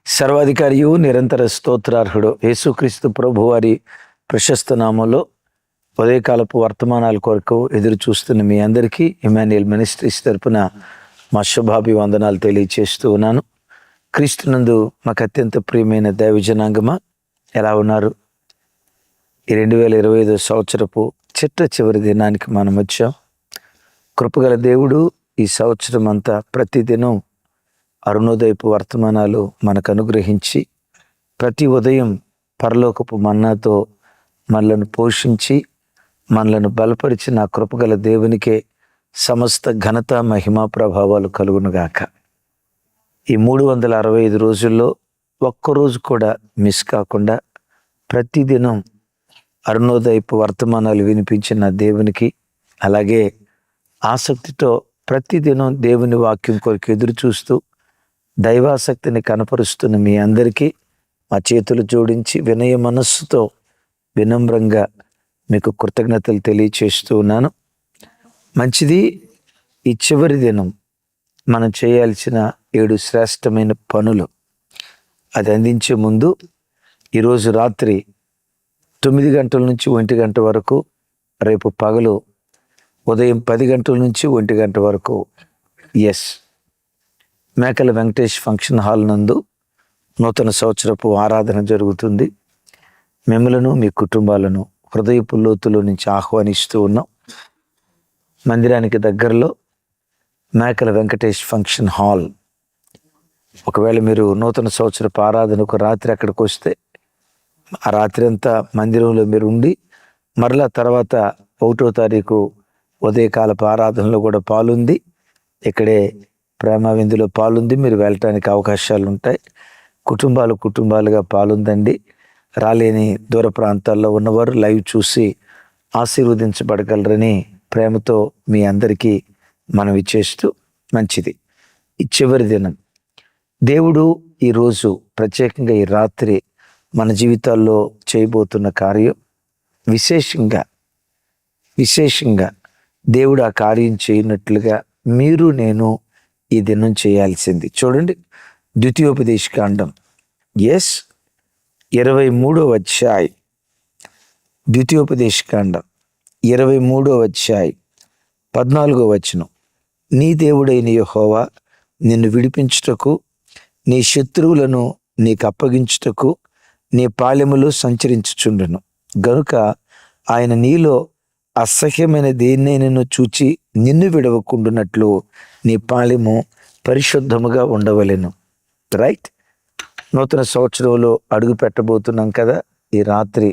సర్వాధికారియు నిరంతర స్తోత్రార్హుడు యేసుక్రీస్తు ప్రభు వారి ప్రశస్త నామంలో ఉదయకాలపు వర్తమానాల కొరకు ఎదురు చూస్తున్న మీ అందరికీ ఇమాన్యుయల్ మినిస్ట్రీస్ తరపున మా శుభాభివందనాలు తెలియచేస్తూ ఉన్నాను. క్రీస్తునందు మాకు అత్యంత ప్రియమైన దైవజనాంగమా, ఎలా ఉన్నారు? ఈ 2025 సంవత్సరపు చివరి దినానికి మనం వచ్చాం. కృపగల దేవుడు ఈ సంవత్సరం అంతా ప్రతిదినం అరుణోదయపు వర్తమానాలు మనకు అనుగ్రహించి ప్రతి ఉదయం పరలోకపు మన్నాతో మనలను పోషించి మనలను బలపరిచిన ఆ కృపగల దేవునికే సమస్త ఘనత మహిమా ప్రభావాలు కలుగునుగాక. ఈ 365 రోజుల్లో ఒక్కరోజు కూడా మిస్ కాకుండా ప్రతిదినం అరుణోదయపు వర్తమానాలు వినిపించిన దేవునికి, అలాగే ఆసక్తితో ప్రతిదినం దేవుని వాక్యం కొరకు ఎదురు చూస్తూ దైవాసక్తిని కనపరుస్తున్న మీ అందరికీ మా చేతులు జోడించి వినయ మనస్సుతో వినమ్రంగా మీకు కృతజ్ఞతలు తెలియచేస్తూ ఉన్నాను. మంచిది. ఈ చివరి దినం మనం చేయాల్సిన 7 శ్రేష్టమైన పనులు అది అందించే ముందు ఈరోజు రాత్రి 9 గంటల నుంచి 1 గంట వరకు, రేపు పగలు ఉదయం 10 గంటల నుంచి 1 గంట వరకు మేకల వెంకటేష్ ఫంక్షన్ హాల్ నందు నూతన సంవత్సరపు ఆరాధన జరుగుతుంది. మిమ్మలను మీ కుటుంబాలను హృదయపు లోతులో నుంచి ఆహ్వానిస్తూ ఉన్నాం. మందిరానికి దగ్గరలో మేకల వెంకటేష్ ఫంక్షన్ హాల్. ఒకవేళ మీరు నూతన సంవత్సరపు ఆరాధనకు రాత్రి అక్కడికి వస్తే ఆ రాత్రి అంతా మందిరంలో మీరు ఉండి మరలా తర్వాత 1వ తారీఖు ఉదయకాలపు ఆరాధనలో కూడా పాలుంది. ఇక్కడే ప్రేమ విందులో పాలుంది. మీరు వెళ్ళటానికి అవకాశాలు ఉంటాయి. కుటుంబాలుగా పాలుందండి. రాలేని దూర ప్రాంతాల్లో ఉన్నవారు లైవ్ చూసి ఆశీర్వదించబడగలరని ప్రేమతో మీ అందరికీ మనవి చేస్తూ, మంచిది. ఈ చివరి దినం దేవుడు ఈరోజు ప్రత్యేకంగా ఈ రాత్రి మన జీవితాల్లో చేయబోతున్న కార్యం విశేషంగా దేవుడు ఆ కార్యం చేయనట్లుగా మీరు నేను ఈ దినం చేయాల్సింది. చూడండి, ద్వితీయోపదేశకాండం 23వ అధ్యాయం, ద్వితీయోపదేశకాండం 23వ అధ్యాయం 14వ వచనం. నీ దేవుడైన యెహోవా నిన్ను విడిపించుటకు, నీ శత్రువులను నీకు అప్పగించుటకు నీ పాలెములో సంచరించుచుండును గనుక ఆయన నీలో అసహ్యమైన దేన్నైనను చూచి నిన్ను విడవకుండునట్లు నీ పాలెము పరిశుద్ధముగా ఉండవలెను. రైట్. నూతన సంవత్సరంలో అడుగు పెట్టబోతున్నాం కదా. ఈ రాత్రి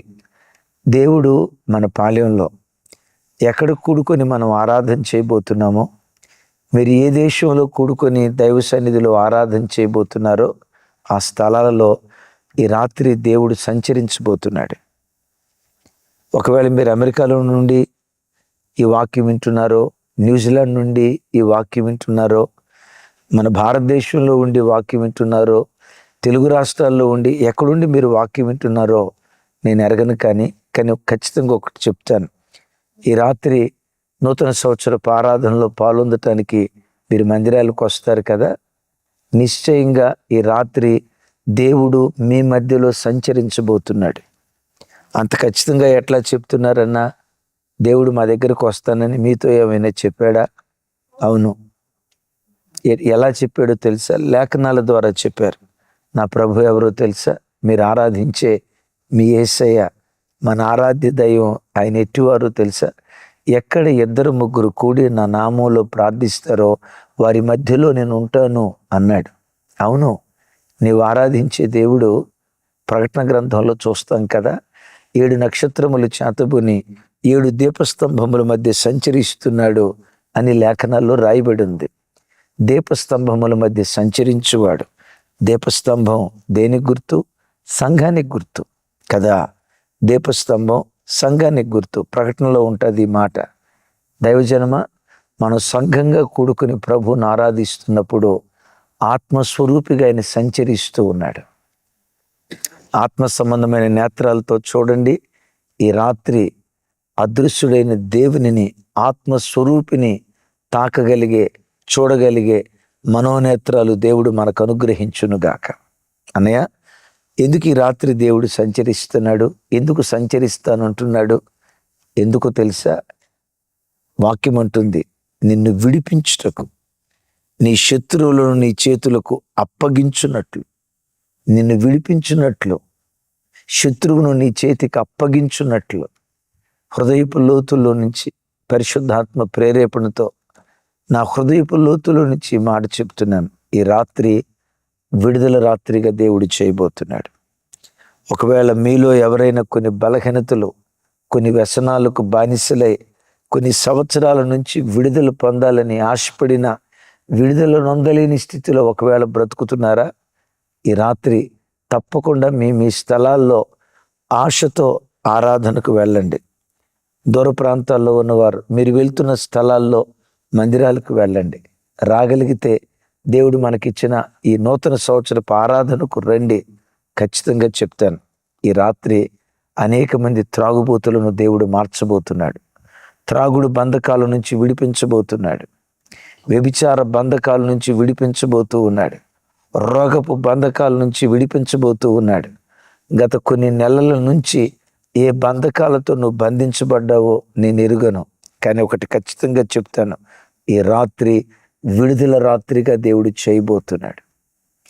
దేవుడు మన పాలెంలో ఎక్కడ కూడుకొని మనం ఆరాధన చేయబోతున్నామో, మీరు ఏ దేశంలో కూడుకొని దైవ సన్నిధిలో ఆరాధన చేయబోతున్నారో ఆ స్థలాలలో ఈ రాత్రి దేవుడు సంచరించబోతున్నాడు. ఒకవేళ మీరు అమెరికాలో నుండి ఈ వాక్యం వింటున్నారో, న్యూజిలాండ్ నుండి ఈ వాక్యం వింటున్నారో, మన భారతదేశంలో ఉండి వాక్యం వింటున్నారో, తెలుగు రాష్ట్రాల్లో ఉండి ఎక్కడుండి మీరు వాక్యం వింటున్నారో నేను ఎరగను. కానీ ఖచ్చితంగా ఒకటి చెప్తాను. ఈ రాత్రి నూతన సంవత్సరపు ఆరాధనలో పాల్గొనడానికి మీరు మందిరాలకు వస్తారు కదా. నిశ్చయంగా ఈ రాత్రి దేవుడు మీ మధ్యలో సంచరించబోతున్నాడు. అంత ఖచ్చితంగా ఎట్లా చెప్తున్నారన్నా, దేవుడు మా దగ్గరకు వస్తానని మీతో ఏమైనా చెప్పాడా? అవును. ఎలా చెప్పాడో తెలుసా? లేఖనాల ద్వారా చెప్పారు. నా ప్రభు ఎవరో తెలుసా? మీరు ఆరాధించే మీ యేసయ్య, మన ఆరాధ్య దైవం, ఆయన ఎట్టివారో తెలుసా? ఎక్కడ 2-3 కూడి నా నామంలో ప్రార్థిస్తారో వారి మధ్యలో నేను ఉంటాను అన్నాడు. అవును, నీవు ఆరాధించే దేవుడు ప్రకటన గ్రంథంలో చూస్తాం కదా, 7 నక్షత్రములు చేతబుని 7 దీపస్తంభముల మధ్య సంచరిస్తున్నాడు అని లేఖనాల్లో రాయబడి ఉంది. దీపస్తంభముల మధ్య సంచరించువాడు. దీపస్తంభం దేనికి గుర్తు? సంఘానికి గుర్తు కదా. దీపస్తంభం సంఘానికి గుర్తు. ప్రకటనలో ఉంటుంది ఈ మాట. దైవజనమ, మనం సంఘంగా కూడుకుని ప్రభువుని ఆరాధిస్తున్నప్పుడు ఆత్మస్వరూపిగా ఆయన సంచరిస్తూ ఉన్నాడు. ఆత్మ సంబంధమైన నేత్రాలతో చూడండి. ఈ రాత్రి అదృశ్యుడైన దేవునిని, ఆత్మస్వరూపిని తాకగలిగే, చూడగలిగే మనోనేత్రాలు దేవుడు మనకు అనుగ్రహించునుగాక. అన్నయ్య, ఎందుకు ఈ రాత్రి దేవుడు సంచరిస్తున్నాడు, ఎందుకు సంచరిస్తానంటున్నాడు? ఎందుకో తెలుసా? వాక్యం అంటుంది, నిన్ను విడిపించుటకు, నీ శత్రువులను నీ చేతులకు అప్పగించున్నట్లు, నిన్ను విడిపించున్నట్లు, శత్రువును నీ చేతికి అప్పగించున్నట్లు, హృదయపు లోతుల్లో నుంచి పరిశుద్ధాత్మ ప్రేరేపణతో నా హృదయపు లోతులో నుంచి మాట చెప్తున్నాను. ఈ రాత్రి విడుదల రాత్రిగా దేవుడు చేయబోతున్నాడు. ఒకవేళ మీలో ఎవరైనా కొన్ని బలహీనతలు, కొన్ని వ్యసనాలకు బానిసలై కొన్ని సంవత్సరాల నుంచి విడుదల పొందాలని ఆశపడిన, విడుదల నొందలేని స్థితిలో ఒకవేళ బ్రతుకుతున్నారా? ఈ రాత్రి తప్పకుండా మీ స్థలాల్లో ఆశతో ఆరాధనకు వెళ్ళండి. దూర ప్రాంతాల్లో ఉన్నవారు మీరు వెళ్తున్న స్థలాల్లో మందిరాలకు వెళ్ళండి. రాగలిగితే దేవుడు మనకిచ్చిన ఈ నూతన సంవత్సరపు ఆరాధనకు రండి. ఖచ్చితంగా చెప్తాను, ఈ రాత్రి అనేక మంది త్రాగుబోతులను దేవుడు మార్చబోతున్నాడు. త్రాగుడు బంధకాల నుంచి విడిపించబోతున్నాడు. వ్యభిచార బంధకాల నుంచి విడిపించబోతూ ఉన్నాడు. రోగపు బంధకాల నుంచి విడిపించబోతూ ఉన్నాడు. గత కొన్ని నెలల నుంచి ఏ బంధకాలతో నువ్వు బంధించబడ్డావో నేను ఎరుగను, కానీ ఒకటి ఖచ్చితంగా చెప్తాను, ఈ రాత్రి విడుదల రాత్రిగా దేవుడు చేయబోతున్నాడు.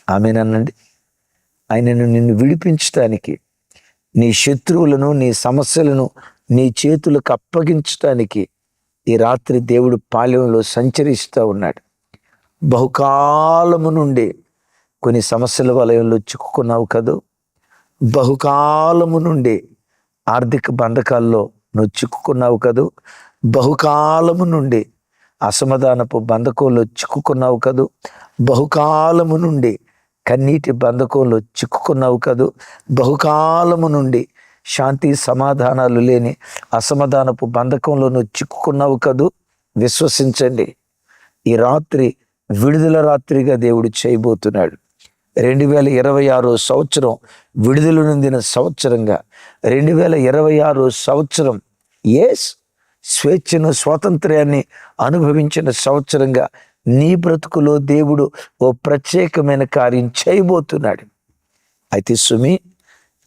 ఆమేనండి. ఆయనను నిన్ను విడిపించటానికి, నీ శత్రువులను, నీ సమస్యలను నీ చేతులకు అప్పగించటానికి ఈ రాత్రి దేవుడు పాలెంలో సంచరిస్తూ ఉన్నాడు. బహుకాలము నుండి కొన్ని సమస్యల వలయంలో చిక్కుకున్నావు కదూ. బహుకాలము నుండి ఆర్థిక బంధకాల్లో నువ్వు చిక్కుకున్నావు కదూ. బహుకాలము నుండి అసమాధానపు బంధకంలో చిక్కుకున్నావు కదూ. బహుకాలము నుండి కన్నీటి బంధకంలో చిక్కుకున్నావు కదూ. బహుకాలము నుండి శాంతి సమాధానాలు లేని అసమాధానపు బంధకంలో నువ్వు చిక్కుకున్నావు కదూ. విశ్వసించండి, ఈ రాత్రి విడుదల రాత్రిగా దేవుడు చేయబోతున్నాడు. 2026 సంవత్సరం విడుదల నొందిన సంవత్సరంగా, 2026 సంవత్సరం స్వేచ్ఛను, స్వాతంత్ర్యాన్ని అనుభవించిన సంవత్సరంగా నీ బ్రతుకులో దేవుడు ఓ ప్రత్యేకమైన కార్యం చేయబోతున్నాడు. అయితే సుమి,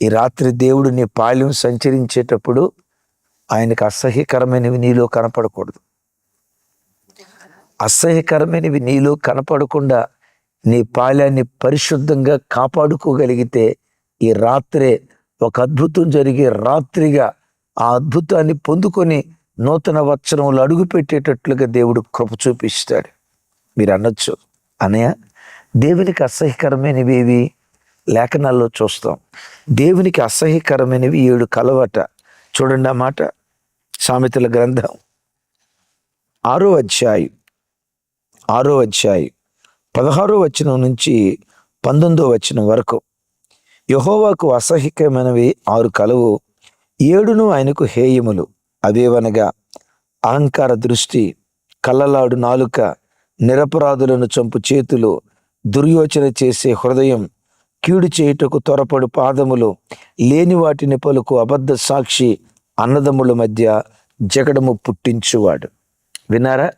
ఈ రాత్రి దేవుడు నీ పాలెం సంచరించేటప్పుడు ఆయనకు అసహ్యకరమైనవి నీలో కనపడకూడదు. అసహ్యకరమైనవి నీలో కనపడకుండా నీ పాలెన్ని పరిశుద్ధంగా కాపాడుకోగలిగితే ఈ రాత్రే ఒక అద్భుతం జరిగే రాత్రిగా ఆ అద్భుతాన్ని పొందుకొని నూతన వత్సరంలో అడుగు పెట్టేటట్లుగా దేవుడు కృప చూపిస్తాడు. మీరు అనొచ్చు, అన్నయ్య, దేవునికి అసహ్యకరమైనవి ఏవి? లేఖనాల్లో చూస్తాం. దేవునికి అసహ్యకరమైనవి 7 కలవట. చూడండి ఆ మాట, సామెతల గ్రంథం 6వ అధ్యాయం 16వ వచనం నుంచి 19వ వచనం వరకు. యెహోవాకు అసహ్యకమైనవి 6 కలవు, 7 ఆయనకు హేయములు. అవేవనగా అహంకార దృష్టి, కళ్ళలాడు నాలుక, నిరపరాధులను చంపు చేతులు, దుర్యోచన చేసే హృదయం, కీడు చేయుటకు త్వరపడు పాదములు, లేని వాటిని పలుకు అబద్ధ సాక్షి, అన్నదమ్ముల మధ్య జగడము పుట్టించువాడు. విన్నారా?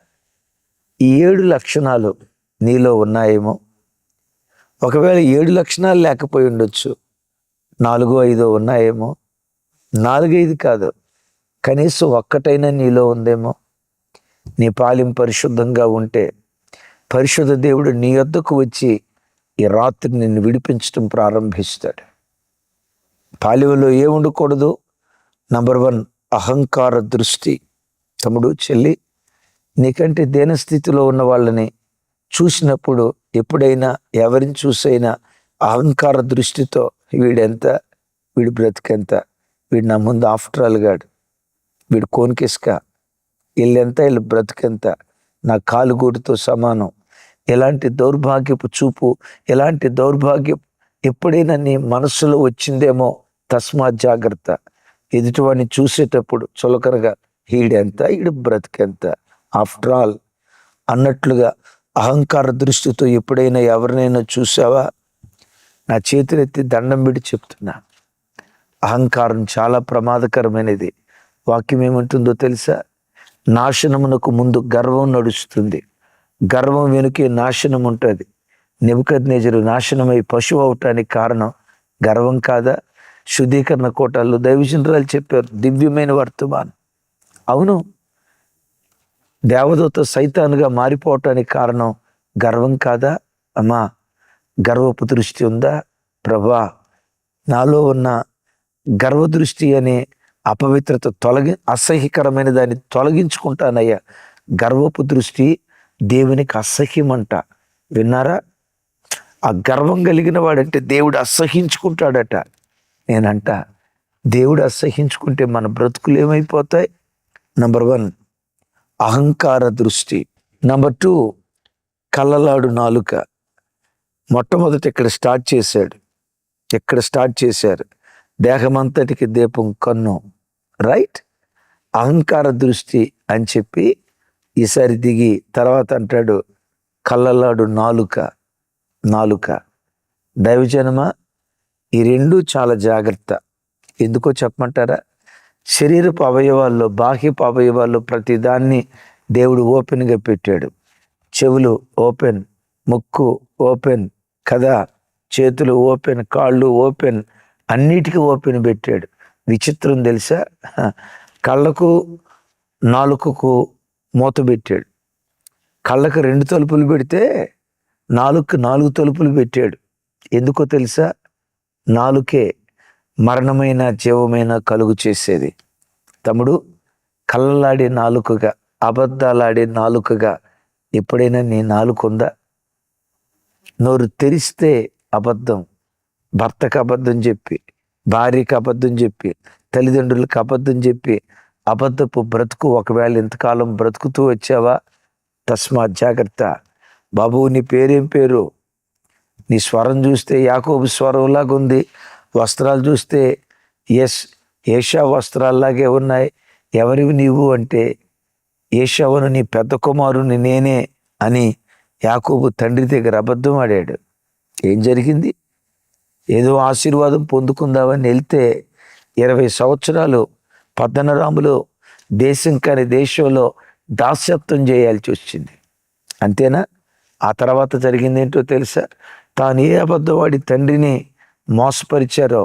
ఈ 7 లక్షణాలు నీలో ఉన్నాయేమో. ఒకవేళ 7 లక్షణాలు లేకపోయి ఉండొచ్చు, 4-5 ఉన్నాయేమో. 4-5 కాదు, కనీసం ఒక్కటైనా నీలో ఉందేమో. నీ పాలెం పరిశుద్ధంగా ఉంటే పరిశుద్ధ దేవుడు నీ వద్దకు వచ్చి ఈ రాత్రి నిన్ను విడిపించడం ప్రారంభిస్తాడు. పాలెంలో ఏముండకూడదు? నంబర్ 1, అహంకార దృష్టి. తమ్ముడు, చెల్లి, నీకంటే దీనస్థితిలో ఉన్న వాళ్ళని చూసినప్పుడు ఎప్పుడైనా ఎవరిని చూసైనా అహంకార దృష్టితో వీడెంత, వీడి బ్రతికెంత, వీడు నా ముందు ఆఫ్టర్ ఆల్ గాడు, వీడు కోన్కిస్క, వీళ్ళెంత, వీళ్ళు బ్రతికెంత, నా కాలుగూడుతో సమానం, ఎలాంటి దౌర్భాగ్యపు చూపు, ఎలాంటి దౌర్భాగ్యం ఎప్పుడైనా నీ మనస్సులో వచ్చిందేమో. తస్మాత్ జాగ్రత్త. ఎదుటివాడిని చూసేటప్పుడు చులకనగా వీడెంత, వీడు బ్రతికెంత, ఆఫ్టర్ ఆల్ అన్నట్లుగా అహంకార దృష్టితో ఎప్పుడైనా ఎవరినైనా చూసావా? నా చేతులెత్తి దండం పెట్టి చెప్తున్నా, అహంకారం చాలా ప్రమాదకరమైనది. వాక్యం ఏమంటుందో తెలుసా? నాశనమునకు ముందు గర్వం నడుస్తుంది, గర్వం వెనుకే నాశనం ఉంటుంది. నెబుకద్నెజరు నాశనమై పశువు అవటానికి కారణం గర్వం కాదా? శుద్ధీకరణ కోటాల్లో దైవజనురాలు చెప్పారు దివ్యమైన వర్తమానం. అవును, దేవదూత సైతానుగా మారిపోవటానికి కారణం గర్వం కాదా? అమ్మా, గర్వపు దృష్టి ఉందా? ప్రభా, నాలో ఉన్న గర్వదృష్టి అనే అపవిత్రత అసహ్యకరమైన దాన్ని తొలగించుకుంటానయ్యా. గర్వపు దృష్టి దేవునికి అసహ్యమంట. విన్నారా? ఆ గర్వం కలిగిన వాడంటే దేవుడు అసహ్యించుకుంటాడట. నేనంట, దేవుడు అసహ్యించుకుంటే మన బ్రతుకులు ఏమైపోతాయి? నంబర్ 1 అహంకార దృష్టి. నంబర్ 2 కళ్ళలాడు నాలుక. మొట్టమొదట ఇక్కడ స్టార్ట్ చేశారు దేహమంతటికి దీపం కన్ను, రైట్? అహంకార దృష్టి అని చెప్పి ఈసారి దిగి తర్వాత అంటాడు కళ్ళలాడు నాలుక. దైవజనమా, ఈ రెండు చాలా జాగ్రత్త. ఎందుకో చెప్పమంటారా? శరీరపు అవయవాల్లో, బాహ్యపు అవయవాల్లో ప్రతిదాన్ని దేవుడు ఓపెన్గా పెట్టాడు. చెవులు ఓపెన్, ముక్కు ఓపెన్ కదా, చేతులు ఓపెన్, కాళ్ళు ఓపెన్, అన్నిటికీ ఓపెన్ పెట్టాడు. విచిత్రం తెలుసా? కళ్ళకు నాలుకకు మూత పెట్టాడు. కళ్ళకు 2 తలుపులు పెడితే నాలుగుకు 4 తలుపులు పెట్టాడు. ఎందుకో తెలుసా? నాలుకే మరణమైన జీవమైన కలుగు చేసేది. తమ్ముడు, కళ్ళలాడే నాలుకగా, అబద్ధాలాడే నాలుకగా ఎప్పుడైనా నీ నాలుక ఉందా? నోరు తెరిస్తే అబద్ధం, భర్తకు అబద్ధం చెప్పి, భార్యకి అబద్ధం చెప్పి, తల్లిదండ్రులకు అబద్ధం చెప్పి అబద్ధపు బ్రతుకు ఒకవేళ ఇంతకాలం బ్రతుకుతూ వచ్చావా? తస్మాత్ జాగ్రత్త. బాబు, నీ పేరేం పేరు? నీ స్వరం చూస్తే యాకోబు స్వరంలాగా ఉంది, వస్త్రాలు చూస్తే ఏషా వస్త్రాల్లాగే ఉన్నాయి. ఎవరివి నీవు అంటే, ఏషావును నీ పెద్ద కుమారుని నేనే అని యాకోబు తండ్రి దగ్గర అబద్ధం ఆడాడు. ఏం జరిగింది? ఏదో ఆశీర్వాదం పొందుకుందామని వెళ్తే 20 సంవత్సరాలు పద్దనరాములో దేశం కాని దేశంలో దాస్యత్వం చేయాల్సి వచ్చింది. అంతేనా? ఆ తర్వాత జరిగింది ఏంటో తెలుసా? తాను ఏ అబద్ధవాడి తండ్రిని మోసపరిచారో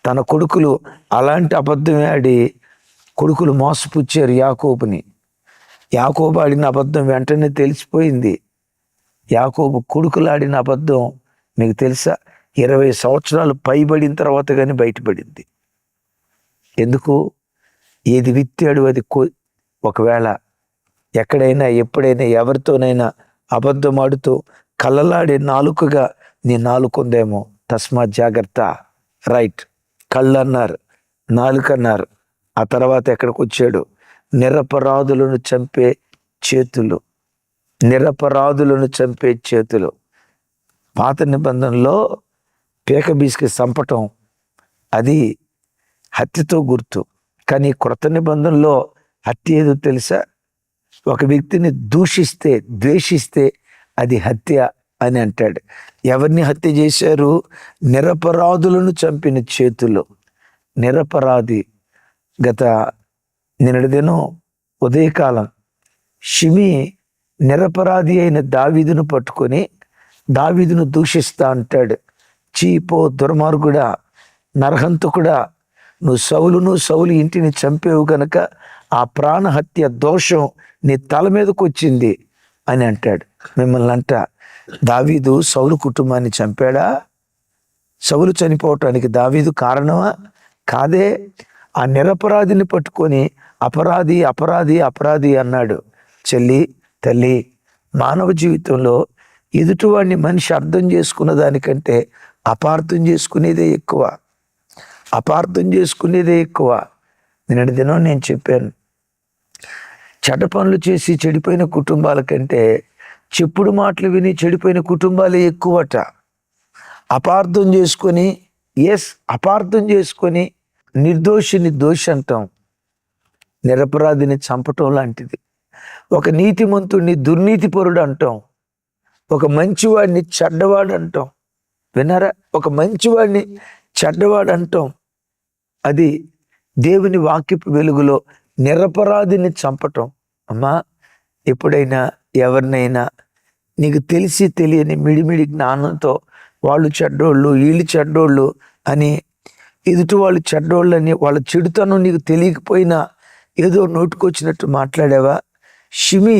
తన కొడుకులు అలాంటి అబద్ధమే ఆడి కొడుకులు మోసపుచ్చారు యాకోబుని. యాకోబు ఆడిన అబద్ధం వెంటనే తెలిసిపోయింది. యాకోబు కొడుకులు ఆడిన అబద్ధం మీకు తెలుసా? 20 సంవత్సరాలు పైబడిన తర్వాత కానీ బయటపడింది. ఎందుకు? ఏది విత్తాడు అది ఒకవేళ ఎక్కడైనా ఎప్పుడైనా ఎవరితోనైనా అబద్ధం ఆడుతూ కళ్ళలాడే నాలుకగా నీ నాలుకుందేమో. తస్మాత్ జాగ్రత్త. రైట్? కళ్ళు అన్నారు, నాలుక అన్నారు. ఆ తర్వాత ఎక్కడికి వచ్చాడు? నిరపరాధులను చంపే చేతులు. పాత నిబంధనలో పేక బీసుకి చంపటం అది హత్యతో గుర్తు. కానీ క్రొత్త నిబంధనలో హత్య ఏదో తెలుసా? ఒక వ్యక్తిని ద్వేషిస్తే అది హత్య అని అంటాడు. ఎవరిని హత్య చేశారు? నిరపరాధులను చంపిన చేతులు. నిరపరాధి. నిన్నటి దినం ఉదయకాలం షిమి నిరపరాధి అయిన దావీదును పట్టుకొని దావీదును దూషిస్తా అంటాడు. చీపో దుర్మార్గుడా, నరహంతకుడా, నువ్వు సౌలు ఇంటిని చంపేవు గనక ఆ ప్రాణహత్య దోషం నీ తల మీదకు వచ్చింది అని అంటాడు. మిమ్మల్ని అంట, దావీదు సౌలు కుటుంబాన్ని చంపాడా? సౌలు చనిపోవటానికి దావీదు కారణమా? కాదే. ఆ నిరపరాధిని పట్టుకొని అపరాధి అన్నాడు. తల్లి, మానవ జీవితంలో ఎదుటివాడిని మనిషి అర్థం చేసుకున్న దానికంటే అపార్థం చేసుకునేదే ఎక్కువ. నిన్నటి దినం నేను చెప్పాను, చెడ్డ పనులు చేసి చెడిపోయిన కుటుంబాల కంటే చెప్పుడు మాటలు విని చెడిపోయిన కుటుంబాలే ఎక్కువట. అపార్థం చేసుకొని నిర్దోషిని దోషి అంటాం. నిరపరాధిని చంపటం లాంటిది. ఒక నీతిమంతుడిని దుర్నీతిపరుడు అంటాం. ఒక మంచివాడిని చెడ్డవాడు అంటాం. విన్నారా? ఒక మంచివాడిని చెడ్డవాడు అంటాం. అది దేవుని వాక్యపు వెలుగులో నిరపరాధిని చంపటం. అమ్మా, ఎప్పుడైనా ఎవరినైనా నీకు తెలిసి తెలియని మిడిమిడి జ్ఞానంతో వాళ్ళు చెడ్డోళ్ళు, వీళ్ళు చెడ్డోళ్ళు అని, ఎదుటి వాళ్ళు చెడ్డోళ్ళని, వాళ్ళ చెడుతనం నీకు తెలియకపోయినా ఏదో నోటుకొచ్చినట్టు మాట్లాడావా? షిమి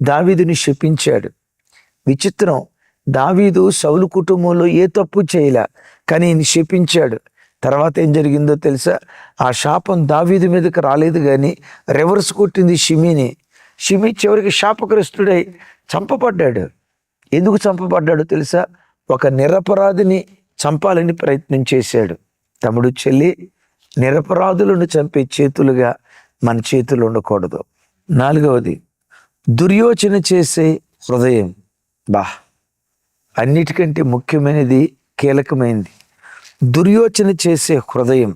దావీదుని శపించాడు. విచిత్రం, దావీదు సౌలు కుటుంబంలో ఏ తప్పు చేయలే, కానీ ఈయన శపించాడు. తర్వాత ఏం జరిగిందో తెలుసా? ఆ శాపం దావీదు మీదకి రాలేదు, కానీ రివర్స్ కొట్టింది షిమిని. షిమి చివరికి శాపగ్రస్తుడై చంపబడ్డాడు. ఎందుకు చంపబడ్డాడో తెలుసా? ఒక నిరపరాధిని చంపాలని ప్రయత్నం చేశాడు. తమ్ముడు, చెల్లి, నిరపరాధులను చంపే చేతులుగా మన చేతులు ఉండకూడదు. 4వది, దుర్యోచన చేసే హృదయం. అన్నిటికంటే ముఖ్యమైనది, కీలకమైనది దుర్యోచన చేసే హృదయం.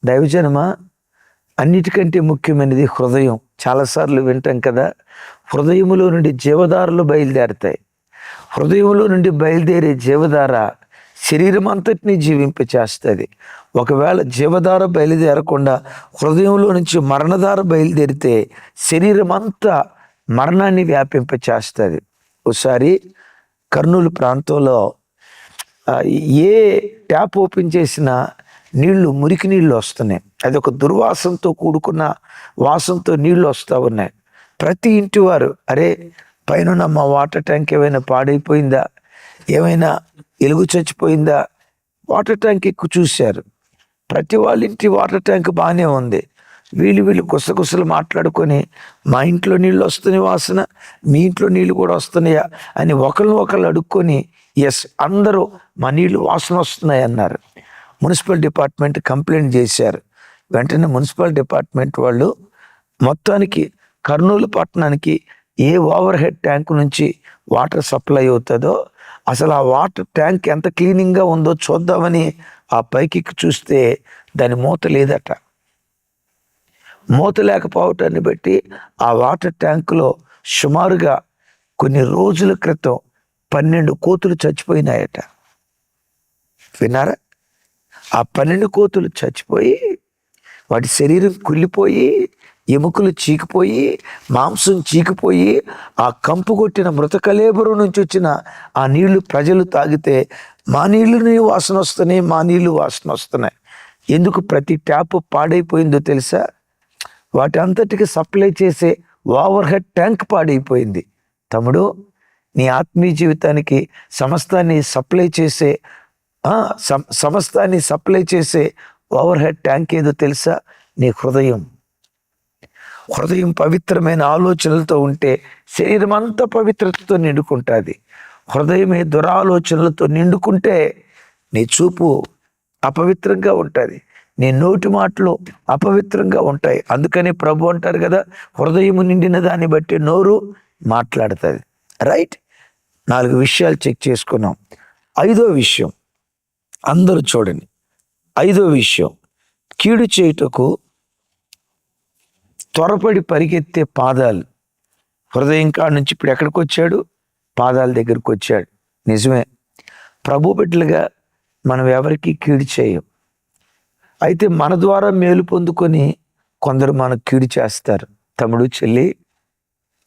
దైవజనమా, అన్నిటికంటే ముఖ్యమైనది హృదయం. చాలాసార్లు వింటాం కదా, హృదయములో నుండి జీవధారలు బయలుదేరుతాయి. హృదయంలో నుండి బయలుదేరే జీవధార శరీరం అంతటినీ జీవింపచేస్తుంది. ఒకవేళ జీవధార బయలుదేరకుండా హృదయంలో నుంచి మరణధార బయలుదేరితే శరీరం అంతా మరణాన్ని వ్యాపింపచేస్తుంది. ఒకసారి కర్నూలు ప్రాంతంలో ఏ ట్యాప్ ఓపెన్ చేసినా నీళ్లు, మురికి నీళ్ళు వస్తున్నాయి. అది ఒక దుర్వాసనతో కూడుకున్న వాసనతో నీళ్లు వస్తూ ఉన్నాయి. ప్రతి ఇంటి వారు, అరే పైన మా వాటర్ ట్యాంక్ ఏమైనా పాడైపోయిందా, ఏమైనా ఎలుగు చచ్చిపోయిందా, వాటర్ ట్యాంక్ ఎక్కువ చూశారు. ప్రతి వాళ్ళ ఇంటి వాటర్ ట్యాంక్ బాగానే ఉంది. వీళ్ళు గుసగుసలు మాట్లాడుకొని, మా ఇంట్లో నీళ్ళు వస్తున్నాయి వాసన, మీ ఇంట్లో నీళ్ళు కూడా వస్తున్నాయా అని ఒకళ్ళు అడుక్కొని, ఎస్ అందరూ మా నీళ్ళు వాసన వస్తున్నాయి అన్నారు. మున్సిపల్ డిపార్ట్మెంట్ కంప్లైంట్ చేశారు. వెంటనే మున్సిపల్ డిపార్ట్మెంట్ వాళ్ళు మొత్తానికి కర్నూలు పట్టణానికి ఏ ఓవర్ హెడ్ ట్యాంక్ నుంచి వాటర్ సప్లై అవుతుందో, అసలు ఆ వాటర్ ట్యాంక్ ఎంత క్లీనింగ్గా ఉందో చూద్దామని ఆ పైకి చూస్తే దాని మూత లేదట. మూత లేకపోవటాన్ని బట్టి ఆ వాటర్ ట్యాంకులో సుమారుగా కొన్ని రోజుల క్రితం 12 కోతులు చచ్చిపోయినాయట. విన్నారా? ఆ 12 కోతులు చచ్చిపోయి, వాటి శరీరం కుళ్ళిపోయి, ఎముకలు చీకిపోయి, మాంసం చీకిపోయి, ఆ కంపు కొట్టిన మృత కళేబరం నుంచి వచ్చిన ఆ నీళ్లు ప్రజలు తాగితే మా నీళ్ళని వాసన వస్తున్నాయి, మా నీళ్లు వాసన వస్తున్నాయి. ఎందుకు? ప్రతి ట్యాప్ పాడైపోయిందో తెలుసా? వాటి అంతటికి సప్లై చేసే ఓవర్ హెడ్ ట్యాంక్ పాడైపోయింది. తమ్ముడు, నీ ఆత్మీయ జీవితానికి సమస్తాన్ని సప్లై చేసే ఓవర్ హెడ్ ట్యాంక్ ఏదో తెలుసా? నీ హృదయం. హృదయం పవిత్రమైన ఆలోచనలతో ఉంటే శరీరం అంతా పవిత్రతతో నిండుకుంటుంది. హృదయమే దురాలోచనలతో నిండుకుంటే నీ చూపు అపవిత్రంగా ఉంటుంది, నీ నోటి మాటలు అపవిత్రంగా ఉంటాయి. అందుకని ప్రభు అంటారు కదా, హృదయము నిండిన దాన్ని బట్టి నోరు మాట్లాడుతుంది. రైట్? 4 విషయాలు చెక్ చేసుకున్నాం. 5వ విషయం, అందరూ చూడండి. 5వ విషయం, కీడు చేయుటకు త్వరపడి పరిగెత్తే పాదాలు. హృదయం కాడ నుంచి ఇప్పుడు ఎక్కడికి వచ్చాడు? పాదాల దగ్గరికి వచ్చాడు. నిజమే, ప్రభు బిడ్డలుగా మనం ఎవరికి కీడు చేయం. అయితే మన ద్వారా మేలు పొందుకొని కొందరు మనకు కీడు చేస్తారు. తమ్ముడు, చెల్లి,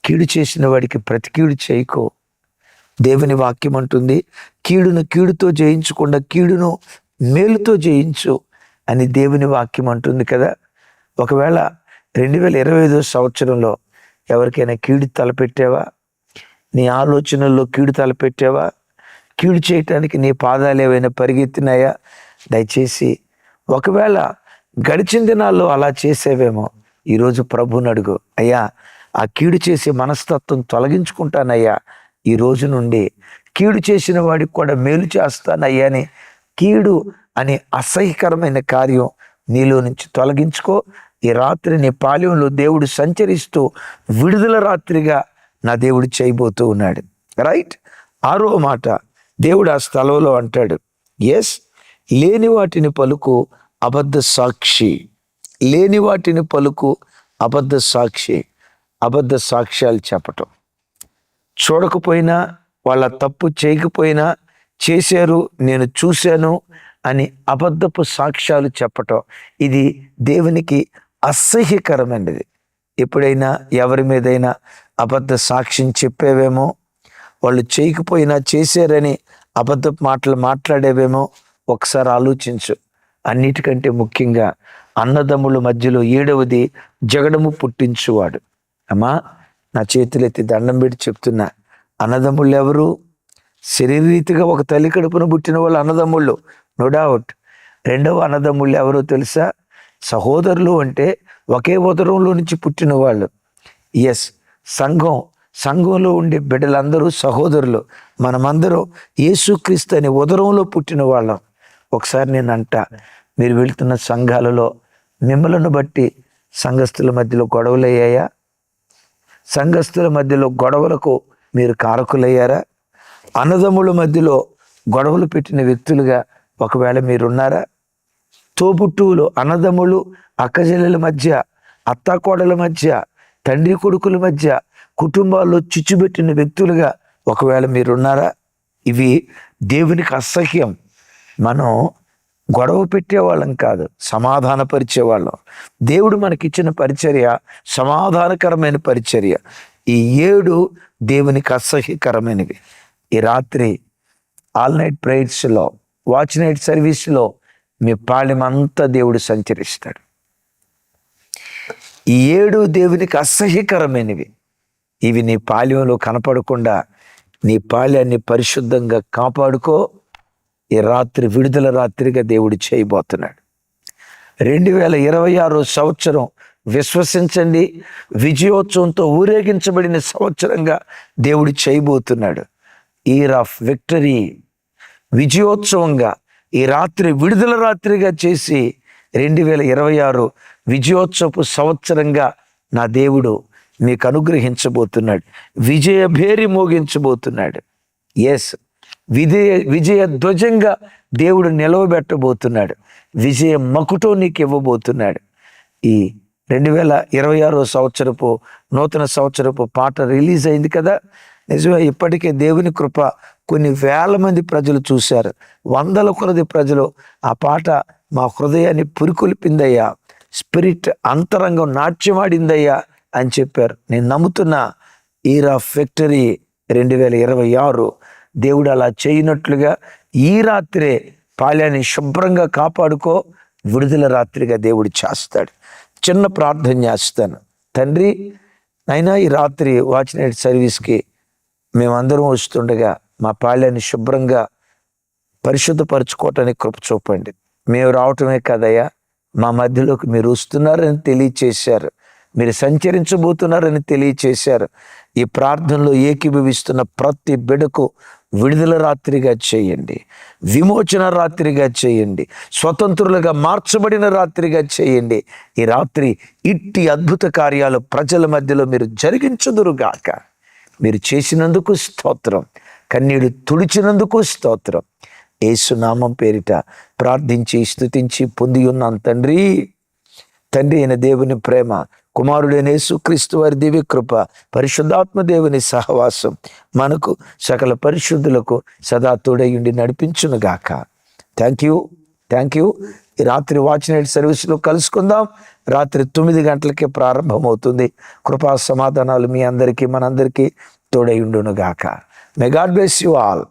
కీడు చేసిన వాడికి ప్రతి కీడు చేయకో. దేవుని వాక్యం అంటుంది, కీడును కీడుతో జయించకుండా కీడును మేలుతో జయించు అని దేవుని వాక్యం అంటుంది కదా. ఒకవేళ 2025 సంవత్సరంలో ఎవరికైనా కీడు తలపెట్టావా? నీ ఆలోచనల్లో కీడు తలపెట్టావా? కీడు చేయటానికి నీ పాదాలు ఏవైనా పరిగెత్తినాయా? దయచేసి, ఒకవేళ గడిచిన దినాల్లో అలా చేసేవేమో, ఈరోజు ప్రభుని అడుగు, అయ్యా ఆ కీడు చేసే మనస్తత్వం తొలగించుకుంటానయ్యా, ఈ రోజు నుండి కీడు చేసిన వాడికి కూడా మేలు చేస్తానయ్యా అని కీడు అనే అసహ్యకరమైన కార్యం నీలో నుంచి తొలగించుకో. ఈ రాత్రి నీ పాలెంలో దేవుడు సంచరిస్తూ విడుదల రాత్రిగా నా దేవుడు చేయబోతూ ఉన్నాడు. రైట్? 6వ మాట, దేవుడు ఆ స్థలంలో అంటాడు, ఎస్, లేని వాటిని పలుకు అబద్ధ సాక్షి. లేని వాటిని పలుకు అబద్ధ సాక్షి. అబద్ధ సాక్ష్యాలు చెప్పటం, చూడకపోయినా, వాళ్ళ తప్పు చేయకపోయినా, చేశారు నేను చూశాను అని అబద్ధపు సాక్ష్యాలు చెప్పటం, ఇది దేవునికి అసహ్యకరమైనది. ఎప్పుడైనా ఎవరి మీదైనా అబద్ధ సాక్ష్యం చెప్పేవేమో, వాళ్ళు చేయకపోయినా చేశారని అబద్ధపు మాటలు మాట్లాడేవేమో ఒకసారి ఆలోచించు. అన్నిటికంటే ముఖ్యంగా అన్నదమ్ముల మధ్యలో 7వది జగడము పుట్టించువాడు. అమ్మా, నా చేతులెత్తి దండం పెట్టి చెప్తున్నా, అన్నదమ్ముళ్ళు ఎవరు? శరీరీతిగా ఒక తల్లి కడుపున పుట్టిన వాళ్ళు అన్నదమ్ముళ్ళు, నో డౌట్. రెండవ అన్నదమ్ముళ్ళు ఎవరో తెలుసా? సహోదరులు అంటే ఒకే ఉదరంలో నుంచి పుట్టిన వాళ్ళు. ఎస్, సంఘంలో ఉండే బిడ్డలందరూ సహోదరులు. మనమందరం యేసుక్రీస్తు అనే ఉదరంలో పుట్టిన వాళ్ళం. ఒకసారి నేను మీరు వెళుతున్న సంఘాలలో మిమ్మలను బట్టి సంఘస్థుల మధ్యలో గొడవలయ్యాయా? సంఘస్థుల మధ్యలో గొడవలకు మీరు కారకులయ్యారా? అన్నదమ్ముల మధ్యలో గొడవలు పెట్టిన వ్యక్తులుగా ఒకవేళ మీరున్నారా? తోబుట్టువులు, అన్నదమ్ములు, అక్కచెల్లెల మధ్య, అత్తాకోడల మధ్య, తండ్రి కొడుకుల మధ్య కుటుంబాల్లో చిచ్చుబెట్టిన వ్యక్తులుగా ఒకవేళ మీరున్నారా? ఇవి దేవునికి అసహ్యం. మనం గొడవ పెట్టేవాళ్ళం కాదు, సమాధానపరిచేవాళ్ళం. దేవుడు మనకిచ్చిన పరిచర్య సమాధానకరమైన పరిచర్య. ఈ 7 దేవునికి అసహ్యకరమైనవి. ఈ రాత్రి ఆల్ నైట్ ప్రేయర్స్లో, వాచ్ నైట్ సర్వీస్లో మీ పాళెమంతా దేవుడు సంచరిస్తాడు. ఈ 7 దేవునికి అసహ్యకరమైనవి. ఇవి నీ పాళ్యంలో కనపడకుండా నీ పాళ్యాన్ని పరిశుద్ధంగా కాపాడుకో. ఈ రాత్రి విడుదల రాత్రిగా దేవుడు చేయబోతున్నాడు. 2026 సంవత్సరం విశ్వసించండి, విజయోత్సవంతో ఊరేగించబడిన సంవత్సరంగా దేవుడు చేయబోతున్నాడు. ఇయర్ ఆఫ్ విక్టరీ, విజయోత్సవంగా ఈ రాత్రి విడుదల రాత్రిగా చేసి 2026 విజయోత్సవపు సంవత్సరంగా నా దేవుడు మీకు అనుగ్రహించబోతున్నాడు. విజయ భేరి మోగించబోతున్నాడు. ఎస్, విజయ ధ్వజంగా దేవుడు నిలవబెట్టబోతున్నాడు. విజయ మకుటో నీకు ఇవ్వబోతున్నాడు. ఈ 2026 సంవత్సరపు నూతన సంవత్సరపు పాట రిలీజ్ అయింది కదా. నిజమే, ఇప్పటికే దేవుని కృప కొన్ని వేల మంది ప్రజలు చూశారు. వందల కొలది ప్రజలు ఆ పాట మా హృదయాన్ని పురికొల్పిందయ్యా, స్పిరిట్ అంతరంగం నాట్యమాడిందయ్యా అని చెప్పారు. నేను నమ్ముతున్నా ఇయర్ ఆఫ్ విక్టరీ 2026 దేవుడు అలా చేయనట్లుగా ఈ రాత్రే పాళ్యాన్ని శుభ్రంగా కాపాడుకో. విడుదల రాత్రిగా దేవుడు చేస్తాడు. చిన్న ప్రార్థన చేస్తాను. తండ్రి, అయినా ఈ రాత్రి వాచ్ నైట్ సర్వీస్కి మేమందరం వస్తుండగా మా పాళ్యాన్ని శుభ్రంగా పరిశుద్ధపరచుకోవటానికి కృప చూపండి. మేము రావటమే కదయ్యా, మా మధ్యలోకి మీరు వస్తున్నారని తెలియచేశారు, మీరు సంచరించబోతున్నారని తెలియచేశారు. ఈ ప్రార్థనలో ఏకీభవిస్తున్న ప్రతి బిడ్డకు విడుదల రాత్రిగా చేయండి, విమోచన రాత్రిగా చేయండి, స్వతంత్రులుగా మార్చబడిన రాత్రిగా చేయండి. ఈ రాత్రి ఇట్టి అద్భుత కార్యాలు ప్రజల మధ్యలో మీరు జరిగించుదురుగాక. మీరు చేసినందుకు స్తోత్రం, కన్నీడు తుడిచినందుకు స్తోత్రం. యేసు నామం పేరిట ప్రార్థించి స్తుతించి పొంది ఉన్నాను తండ్రి. తండ్రి అయిన దేవుని ప్రేమ, కుమారుడైన యేసుక్రీస్తు వారి దివ్య కృప, పరిశుద్ధాత్మ దేవుని సహవాసం మనకు సకల పరిశుద్ధులకు సదా తోడయుండి నడిపించునుగాక. Thank you. ఈ రాత్రి వాచ్ నైట్ సర్వీస్లో కలుసుకుందాం. రాత్రి 9 గంటలకే ప్రారంభమవుతుంది. కృపా సమాధానాలు మీ అందరికీ మనందరికీ తోడయుండునుగాక. May God bless you all.